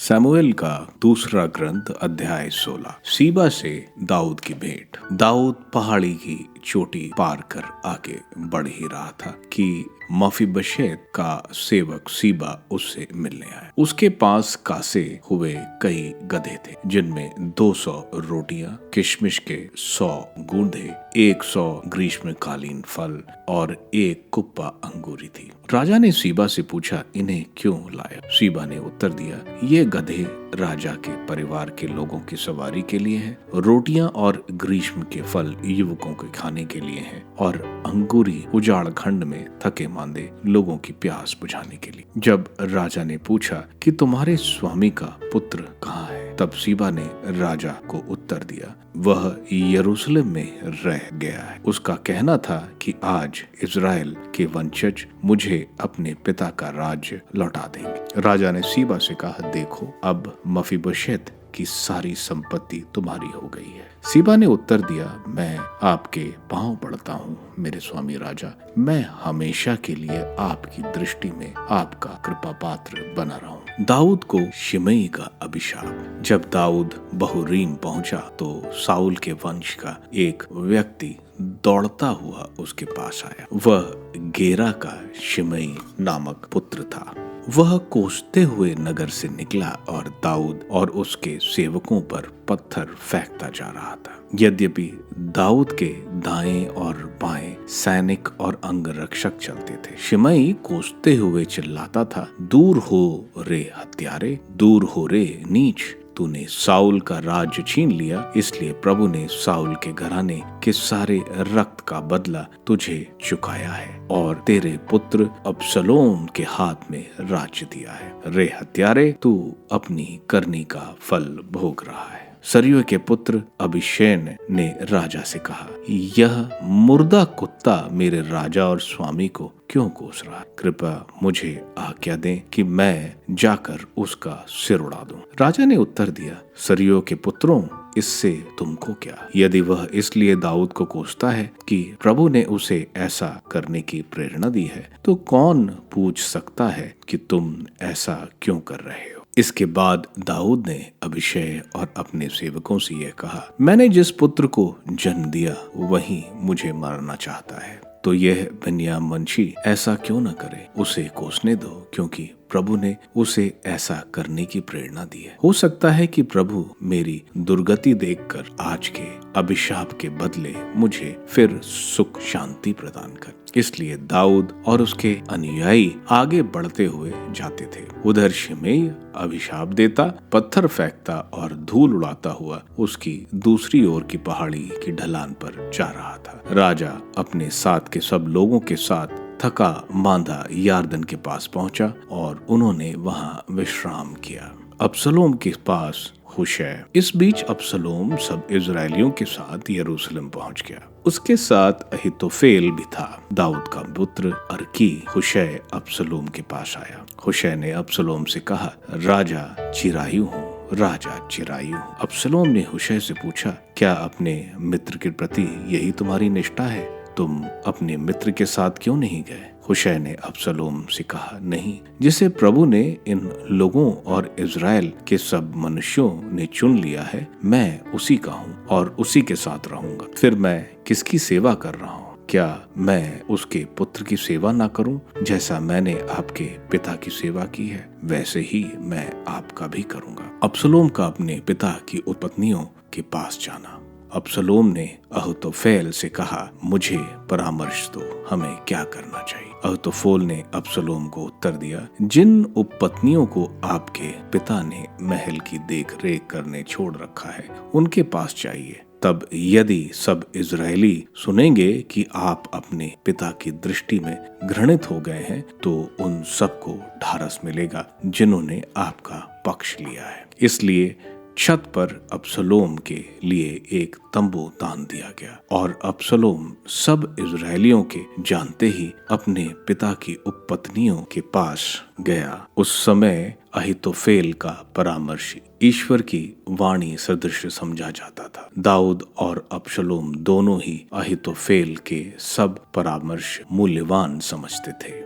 शमूएल का दूसरा ग्रंथ अध्याय 16। सीबा से दाऊद की भेंट। दाऊद पहाड़ी की चोटी पार कर आगे बढ़ ही रहा था कि मफीबशेत का सेवक सीबा उससे मिलने आया। उसके पास कासे हुए कई गधे थे, जिनमें 200 रोटियां, किशमिश के 100 गूंधे, 100 ग्रीष्मकालीन फल और 1 कुप्पा अंगूरी थी। राजा ने सीबा से पूछा, इन्हें क्यों लाया? सीबा ने उत्तर दिया, ये गधे राजा के परिवार के लोगों की सवारी के लिए हैं, रोटियां और ग्रीष्म के फल युवकों के खाने के लिए हैं, और अंगूरी उजाड़ खंड में थके मांदे लोगों की प्यास बुझाने के लिए। जब राजा ने पूछा कि तुम्हारे स्वामी का पुत्र कहाँ है, तब सीबा ने राजा को उत्तर दिया, वह यरूशलेम में रह गया है। उसका कहना था कि आज इज़राइल के वंशज मुझे अपने पिता का राज्य लौटा देंगे। राजा ने सीबा से कहा, देखो, अब मफीबोशेत की सारी संपत्ति तुम्हारी हो गई है। सीबा ने उत्तर दिया, मैं आपके पांव पड़ता हूँ मेरे स्वामी राजा, मैं हमेशा के लिए आपकी दृष्टि में आपका कृपा पात्र बना रहूं। दाऊद को शिमई का अभिशाप। जब दाऊद बहुरीम पहुंचा तो साउल के वंश का एक व्यक्ति दौड़ता हुआ उसके पास आया। वह गेरा का शिमई नामक पुत्र था। वह कोसते हुए नगर से निकला और दाऊद और उसके सेवकों पर पत्थर फेंकता जा रहा था। यद्यपि दाऊद के दाएं और बाएं सैनिक और अंगरक्षक चलते थे, शिमई कोसते हुए चिल्लाता था, दूर हो रे हत्यारे, दूर हो रे नीच, तूने साउल का राज्य छीन लिया, इसलिए प्रभु ने साउल के घराने के सारे रक्त का बदला तुझे चुकाया है और तेरे पुत्र अबसलोम के हाथ में राज्य दिया है। रे हत्यारे, तू अपनी करनी का फल भोग रहा है। सरियो के पुत्र अभिषेक ने राजा से कहा, यह मुर्दा कुत्ता मेरे राजा और स्वामी को क्यों कोस रहा है? कृपया मुझे आज्ञा दें कि मैं जाकर उसका सिर उड़ा दूं। राजा ने उत्तर दिया, सरियो के पुत्रों, इससे तुमको क्या? यदि वह इसलिए दाऊद को कोसता है कि प्रभु ने उसे ऐसा करने की प्रेरणा दी है, तो कौन पूछ सकता है कि तुम ऐसा क्यों कर रहे हो? इसके बाद दाऊद ने अभिषेक और अपने सेवकों से यह कहा, मैंने जिस पुत्र को जन्म दिया वही मुझे मारना चाहता है, तो यह बिन्याम वंशी ऐसा क्यों न करे? उसे कोसने दो, क्योंकि प्रभु ने उसे ऐसा करने की प्रेरणा दी है। हो सकता है कि प्रभु मेरी दुर्गति देखकर आज के अभिशाप के बदले मुझे फिर सुख शांति प्रदान कर। इसलिए दाऊद और उसके अनुयायी आगे बढ़ते हुए जाते थे। उधर शिमई अभिशाप देता, पत्थर फेंकता और धूल उड़ाता हुआ उसकी दूसरी ओर की पहाड़ी की ढलान पर जा रहा था। राजा अपने साथ के सब लोगों के साथ थका मांदा यार्दन के पास पहुंचा और उन्होंने वहां विश्राम किया। अबसलोम के पास हुशै। इस बीच अबसलोम सब इजरायलियों के साथ यरूशलेम पहुंच गया। उसके साथ अहीतोफेल भी था, दाऊद का पुत्र अर्की। हुशै अबसलोम के पास आया। हुशै ने अबसलोम से कहा, राजा चिरायु हूँ, राजा चिरायु। अबसलोम ने हुशै से पूछा, क्या अपने मित्र के प्रति यही तुम्हारी निष्ठा है? तुम अपने मित्र के साथ क्यों नहीं गए? हुशै ने अबसलोम से कहा, नहीं, जिसे प्रभु ने इन लोगों और इज़राइल के सब मनुष्यों ने चुन लिया है, मैं उसी का हूँ और उसी के साथ रहूंगा। फिर मैं किसकी सेवा कर रहा हूँ? क्या मैं उसके पुत्र की सेवा ना करूं? जैसा मैंने आपके पिता की सेवा की है, वैसे ही मैं आपका भी करूंगा। अबसलोम का अपने पिता की उपपत्नियों के पास जाना। अबसलोम ने अहीतोफेल से कहा, मुझे परामर्श दो, हमें क्या करना चाहिए? अहीतोफेल ने अबसलोम को उत्तर दिया, जिन उपपत्नियों को आपके पिता ने महल की देख रेख करने छोड़ रखा है, उनके पास चाहिए। तब यदि सब इजरायली सुनेंगे कि आप अपने पिता की दृष्टि में घृणित हो गए हैं, तो उन सबको ढारस मिलेगा जिन्होंने आपका पक्ष लिया है। इसलिए छत पर अबसलोम के लिए एक तंबू तान दिया गया और अबसलोम सब इजरायलियों के जानते ही अपने पिता की उपपत्नियों के पास गया। उस समय अहीतोफेल का परामर्श ईश्वर की वाणी सदृश समझा जाता था। दाऊद और अबसलोम दोनों ही अहीतोफेल के सब परामर्श मूल्यवान समझते थे।